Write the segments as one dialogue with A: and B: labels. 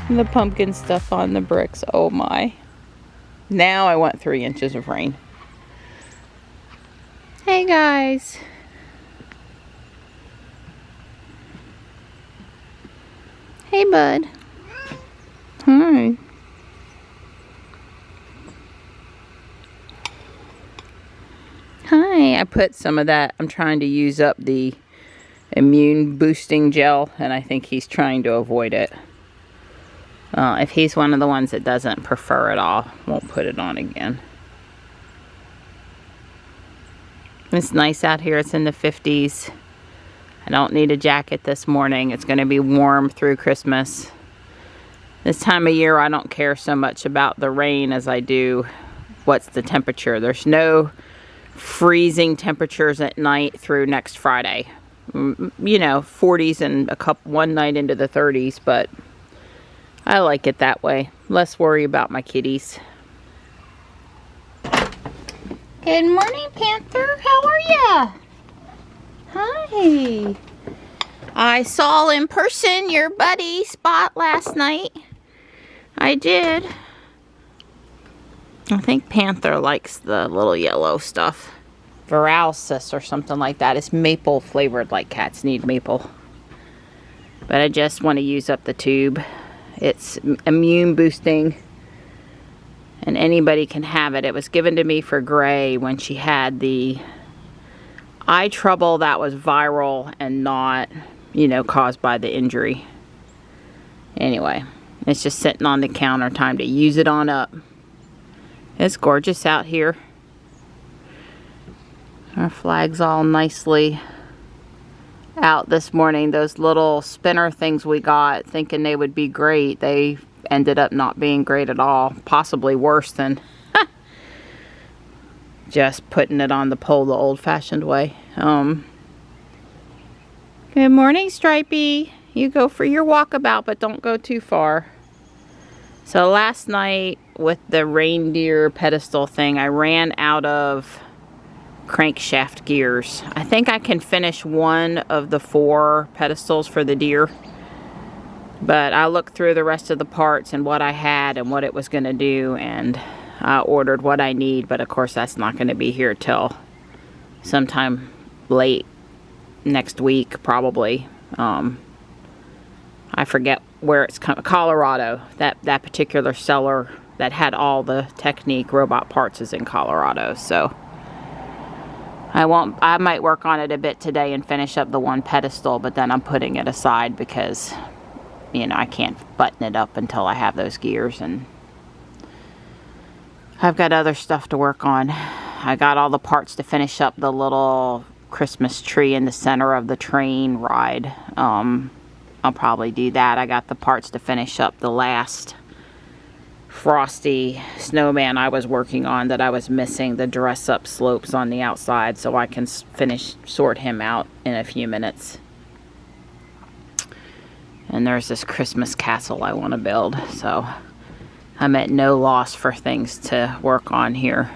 A: The pumpkin stuff on the bricks. Oh my. Now I want 3 inches of rain. Hey guys. Hey bud. Hi. Hi. I put some of that. I'm trying to use up the immune boosting gel, and I think he's trying to avoid it. If he's one of the ones that doesn't prefer it all, won't put it on again. It's nice out here. It's in the 50s. I don't need a jacket this morning. It's going to be warm through Christmas. This time of year, I don't care so much about the rain as I do what's the temperature. There's no freezing temperatures at night through next Friday. You know, 40s and one night into the 30s, but I like it that way. Less worry about my kitties. Good morning, Panther. How are ya? Hi. I saw in person your buddy Spot last night. I did. I think Panther likes the little yellow stuff. Viralsis or something like that. It's maple flavored, like cats need maple. But I just want to use up the tube. It's immune boosting. And anybody can have it. It was given to me for Gray when she had the eye trouble that was viral and not, you know, caused by the injury. Anyway, it's just sitting on the counter. Time to use it on up. It's gorgeous out here. Our flag's all nicely out this morning. Those little spinner things we got, thinking they would be great, they ended up not being great at all. Possibly worse than just putting it on the pole the old-fashioned way. Good morning, Stripey. You go for your walkabout, but don't go too far. So last night with the reindeer pedestal thing, I ran out of crankshaft gears. I think I can finish one of the 4 pedestals for the deer. But I looked through the rest of the parts and what I had and what it was going to do, and I ordered what I need, but of course that's not going to be here till sometime late next week, probably. I forget where it's coming. Colorado. That particular seller that had all the Technique robot parts is in Colorado, so I might work on it a bit today and finish up the 1 pedestal, but then I'm putting it aside because, you know, I can't button it up until I have those gears, and I've got other stuff to work on. I got all the parts to finish up the little Christmas tree in the center of the train ride. I'll probably do that. I got the parts to finish up the last frosty snowman I was working on that I was missing, the dress up slopes on the outside, so I can sort him out in a few minutes. And there's this Christmas castle I want to build, so I'm at no loss for things to work on here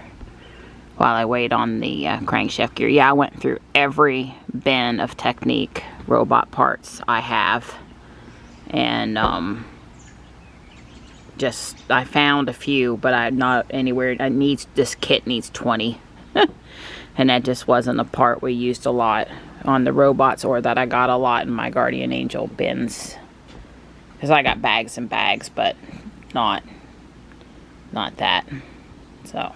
A: while I wait on the crankshaft gear. Yeah, I went through every bin of Technique robot parts I have, and I found a few, but I'm not anywhere. This kit needs 20. And that just wasn't a part we used a lot on the robots, or that I got a lot in my Guardian Angel bins. Because I got bags and bags, but not that. So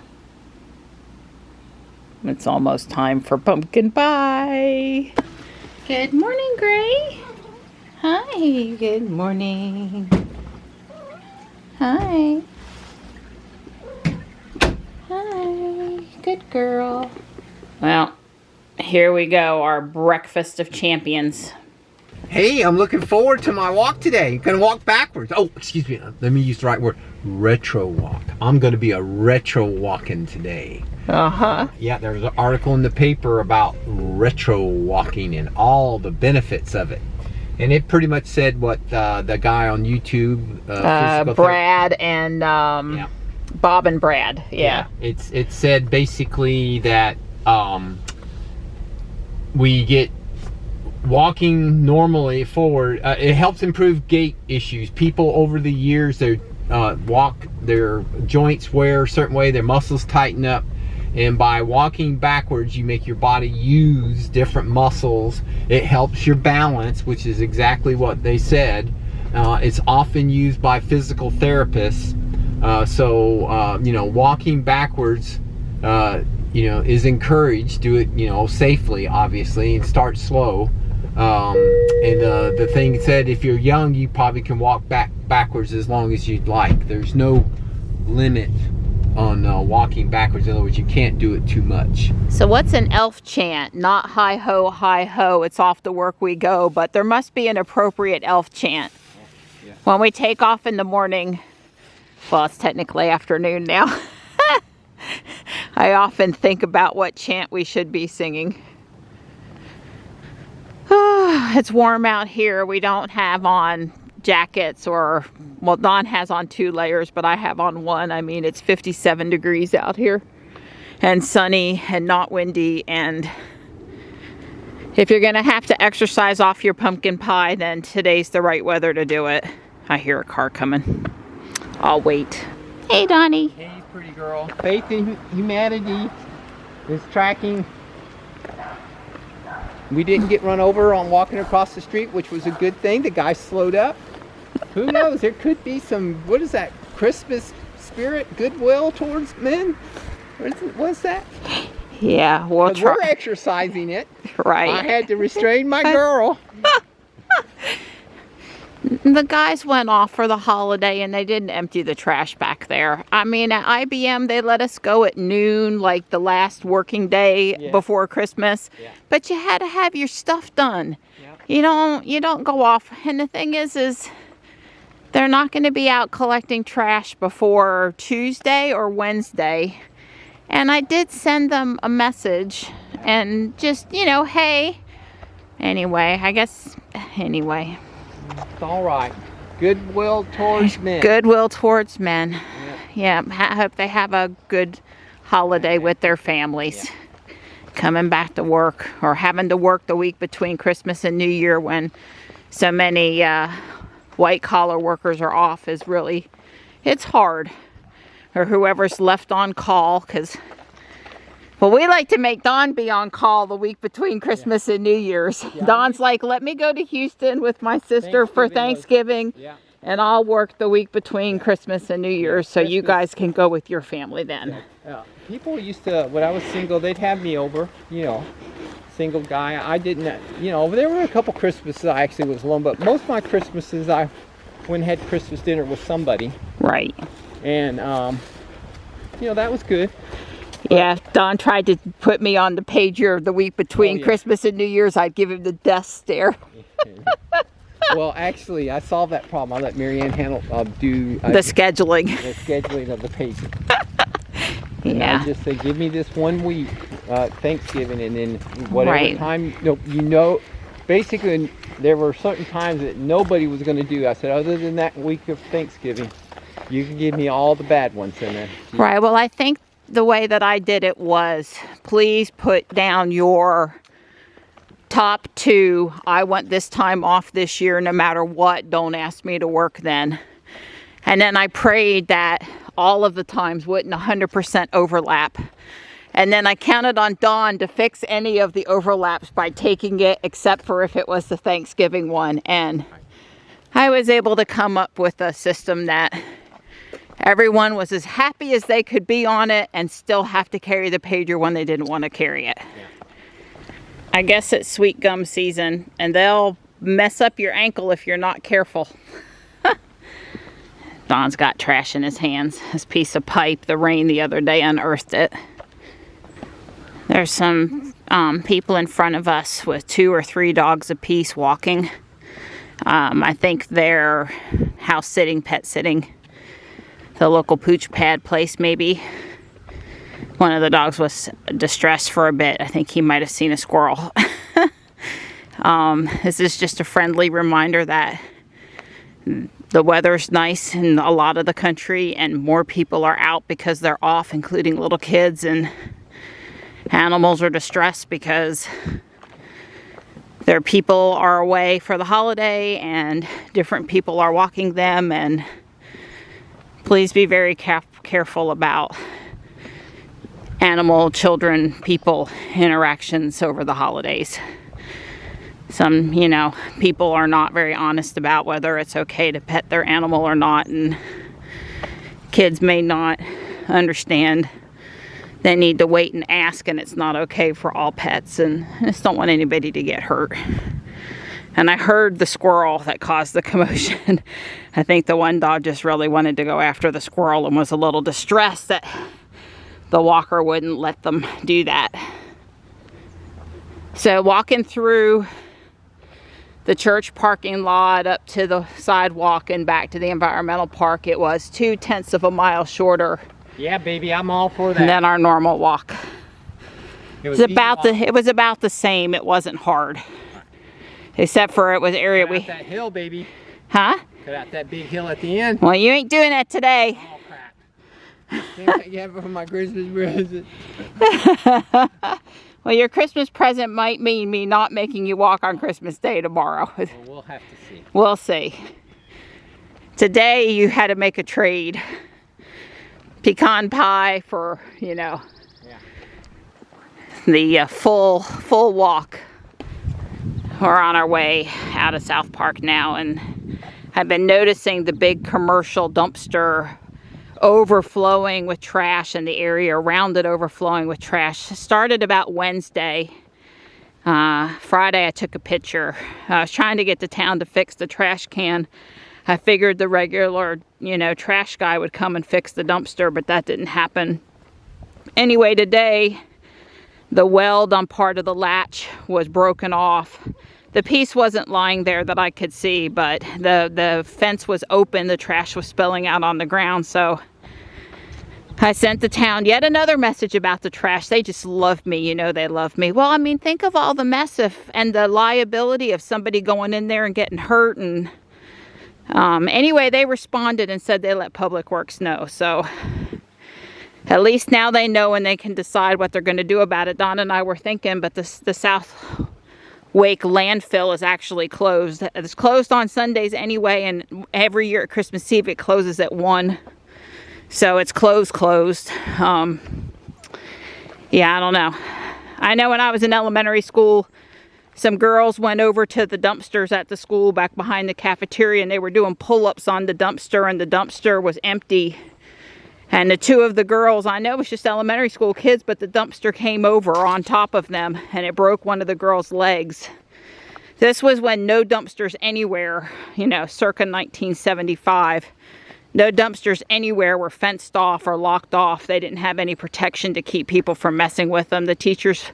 A: it's almost time for pumpkin pie. Good morning, Gray. Hi, good morning. Hi. Hi, good girl. Well, here we go, our breakfast of champions.
B: Hey, I'm looking forward to my walk today. Gonna walk backwards. Oh, excuse me. Let me use the right word. Retro walk. I'm gonna be a retro walking today.
A: Uh-huh.
B: Yeah, there was an article in the paper about retro walking and all the benefits of it. And it pretty much said what the guy on YouTube,
A: Brad and yeah. Bob and Brad. Yeah.
B: It said basically that we get walking normally forward, it helps improve gait issues. People over the years, their joints wear a certain way, their muscles tighten up, and by walking backwards you make your body use different muscles. It helps your balance, which is exactly what they said. It's often used by physical therapists. You know, walking backwards you know, is encouraged. Do it, you know, safely, obviously, and start slow. The thing said, if you're young, you probably can walk backwards as long as you'd like. There's no limit on walking backwards. In other words, you can't do it too much.
A: So what's an elf chant? Not hi ho, it's off to work we go, but there must be an appropriate elf chant. Yeah. When we take off in the morning, well, it's technically afternoon now. I often think about what chant we should be singing. It's warm out here. We don't have on jackets, or, well, Dawn has on 2 layers, but I have on 1. I mean, it's 57 degrees out here and sunny and not windy. And if you're gonna have to exercise off your pumpkin pie, then today's the right weather to do it. I hear a car coming. I'll wait. Hey, Donnie.
B: Hey, pretty girl. Faith in Humanity is tracking. We didn't get run over on walking across the street, which was a good thing. The guy slowed up. Who knows? There could be some, what is that, Christmas spirit, goodwill towards men? What's that?
A: Yeah, we'll try.
B: We're exercising it.
A: Right.
B: I had to restrain my girl.
A: The guys went off for the holiday and they didn't empty the trash back there. I mean, at IBM, they let us go at noon, like the last working day before Christmas. Yeah. But you had to have your stuff done. Yep. You don't go off. And the thing is they're not going to be out collecting trash before Tuesday or Wednesday. And I did send them a message and just, you know, hey. Anyway, anyway.
B: It's all right. Goodwill towards men.
A: Goodwill towards men. Yeah. I hope they have a good holiday with their families. Yeah. Coming back to work, or having to work the week between Christmas and New Year when so many white collar workers are off is really, it's hard. Or whoever's left on call, because, well, we like to make Dawn be on call the week between Christmas and New Year's. Yeah. Dawn's like, let me go to Houston with my sister for Thanksgiving, and I'll work the week between Christmas and New Year's, so you guys can go with your family then.
B: Yeah. People used to, when I was single, they'd have me over, you know, single guy. I didn't, you know, there were a couple Christmases I actually was alone, but most of my Christmases I went and had Christmas dinner with somebody.
A: Right.
B: And, you know, that was good.
A: Yeah, Don tried to put me on the pager the week between Christmas and New Year's. I'd give him the death stare.
B: Well, actually, I solved that problem. I let Marianne handle do
A: the scheduling.
B: The scheduling of the pager.
A: Yeah.
B: I just say, give me this 1 week, Thanksgiving, and then whatever time, you know, basically there were certain times that nobody was going to do. I said, other than that week of Thanksgiving, you can give me all the bad ones in there.
A: Right. Well, I think the way that I did it was, please put down your top 2. I want this time off this year no matter what. Don't ask me to work then. And then I prayed that all of the times wouldn't 100% overlap. And then I counted on Dawn to fix any of the overlaps by taking it, except for if it was the Thanksgiving one. And I was able to come up with a system that everyone was as happy as they could be on it and still have to carry the pager when they didn't want to carry it. I guess it's sweet gum season, and they'll mess up your ankle if you're not careful. Don's got trash in his hands. This piece of pipe, the rain the other day unearthed it. There's some people in front of us with 2 or 3 dogs apiece walking. I think they're house sitting, pet sitting. The local pooch pad place, maybe. One of the dogs was distressed for a bit. I think he might have seen a squirrel. This is just a friendly reminder that the weather's nice in a lot of the country and more people are out because they're off, including little kids, and animals are distressed because their people are away for the holiday and different people are walking them, and please be very careful about animal, children, people interactions over the holidays. Some, you know, people are not very honest about whether it's okay to pet their animal or not, and kids may not understand. They need to wait and ask, and it's not okay for all pets, and I just don't want anybody to get hurt. And I heard the squirrel that caused the commotion. I think the one dog just really wanted to go after the squirrel and was a little distressed that the walker wouldn't let them do that. So walking through the church parking lot up to the sidewalk and back to the environmental park, it was 2/10 of a mile shorter.
B: Yeah, baby, I'm all for that.
A: Than our normal walk. It was about the same. It wasn't hard, except for it was area we.
B: That hill, baby.
A: Huh?
B: Cut out that big hill at the end.
A: Well, you ain't doing that today.
B: Oh crap! Can't get it for my Christmas present.
A: Well, your Christmas present might mean me not making you walk on Christmas Day tomorrow.
B: Well, we'll have to see.
A: We'll see. Today you had to make a trade. Pecan pie for, you know, the full walk. We're on our way out of South Park now, and I've been noticing the big commercial dumpster overflowing with trash, and the area around it overflowing with trash. It started about Wednesday. Friday I took a picture. I was trying to get to town to fix the trash can. I figured the regular, you know, trash guy would come and fix the dumpster, but that didn't happen. Anyway, today, the weld on part of the latch was broken off. The piece wasn't lying there that I could see, but the fence was open. The trash was spilling out on the ground, so I sent the town yet another message about the trash. They just love me, you know, they love me. Well, I mean, think of all the mess and the liability of somebody going in there and getting hurt, and anyway, they responded and said they let Public Works know. So at least now they know and they can decide what they're going to do about it. Don and I were thinking, but the South Wake landfill is actually closed. It's closed on Sundays anyway, and every year at Christmas Eve it closes at 1. So it's closed. Yeah, I don't know. I know when I was in elementary school, some girls went over to the dumpsters at the school back behind the cafeteria, and they were doing pull-ups on the dumpster, and the dumpster was empty. And the two of the girls, I know it's just elementary school kids, but the dumpster came over on top of them, and it broke one of the girls' legs. This was when no dumpsters anywhere, you know, circa 1975. No dumpsters anywhere were fenced off or locked off. They didn't have any protection to keep people from messing with them. The teachers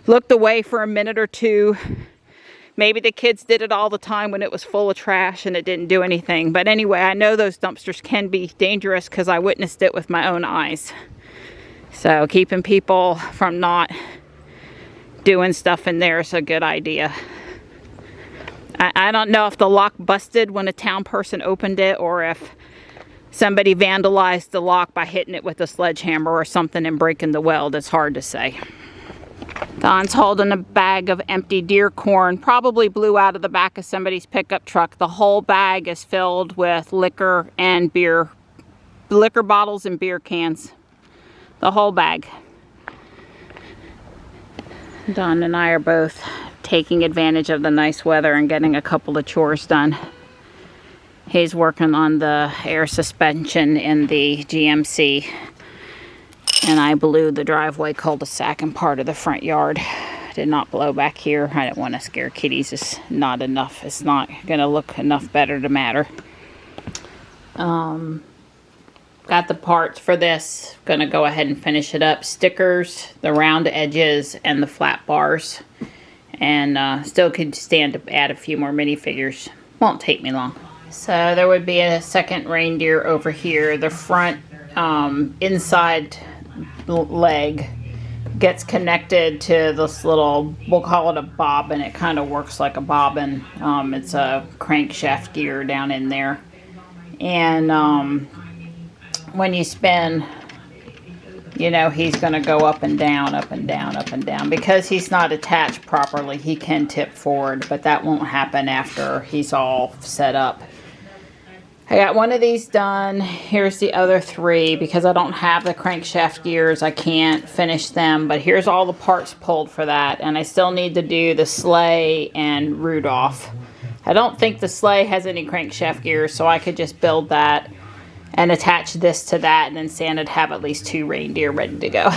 A: looked away for a minute or two. Maybe the kids did it all the time when it was full of trash and it didn't do anything. But anyway, I know those dumpsters can be dangerous because I witnessed it with my own eyes. So keeping people from not doing stuff in there is a good idea. I don't know if the lock busted when a town person opened it, or if somebody vandalized the lock by hitting it with a sledgehammer or something and breaking the weld. It's hard to say. Don's holding a bag of empty deer corn, probably blew out of the back of somebody's pickup truck. The whole bag is filled with liquor and beer, liquor bottles and beer cans. The whole bag. Don and I are both taking advantage of the nice weather and getting a couple of chores done. He's working on the air suspension in the GMC. And I blew the driveway cul-de-sac and part of the front yard. Did not blow back here. I didn't want to scare kitties. It's not enough. It's not going to look enough better to matter. Got the parts for this. Going to go ahead and finish it up. Stickers, the round edges, and the flat bars. And still could stand to add a few more minifigures. Won't take me long. So there would be a second reindeer over here. The front inside leg gets connected to this little, we'll call it a bobbin. It kind of works like a bobbin. It's a crankshaft gear down in there. And when you spin you know, he's going to go up and down, up and down, up and down. Because he's not attached properly, he can tip forward, but that won't happen after he's all set up. I got one of these done. Here's the other 3. Because I don't have the crankshaft gears, I can't finish them. But here's all the parts pulled for that. And I still need to do the sleigh and Rudolph. I don't think the sleigh has any crankshaft gears, so I could just build that and attach this to that, and then Santa'd have at least 2 reindeer ready to go.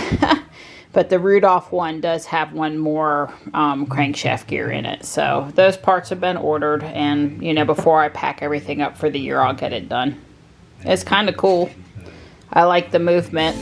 A: But the Rudolph one does have one more crankshaft gear in it. So those parts have been ordered, and you know, before I pack everything up for the year, I'll get it done. It's kind of cool. I like the movement.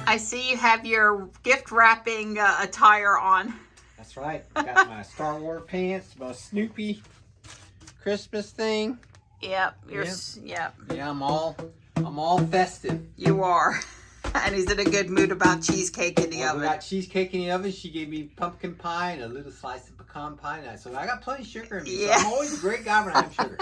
A: I see you have your gift wrapping attire on.
B: That's right. I got my Star Wars pants, my Snoopy Christmas thing.
A: Yep.
B: Yep. Yeah, I'm all festive.
A: You are. And he's in a good mood about cheesecake in the oven.
B: We got cheesecake in the oven. She gave me pumpkin pie and a little slice of pecan pie. So I got plenty of sugar in me. Yeah. So I'm always a great guy when I have sugar.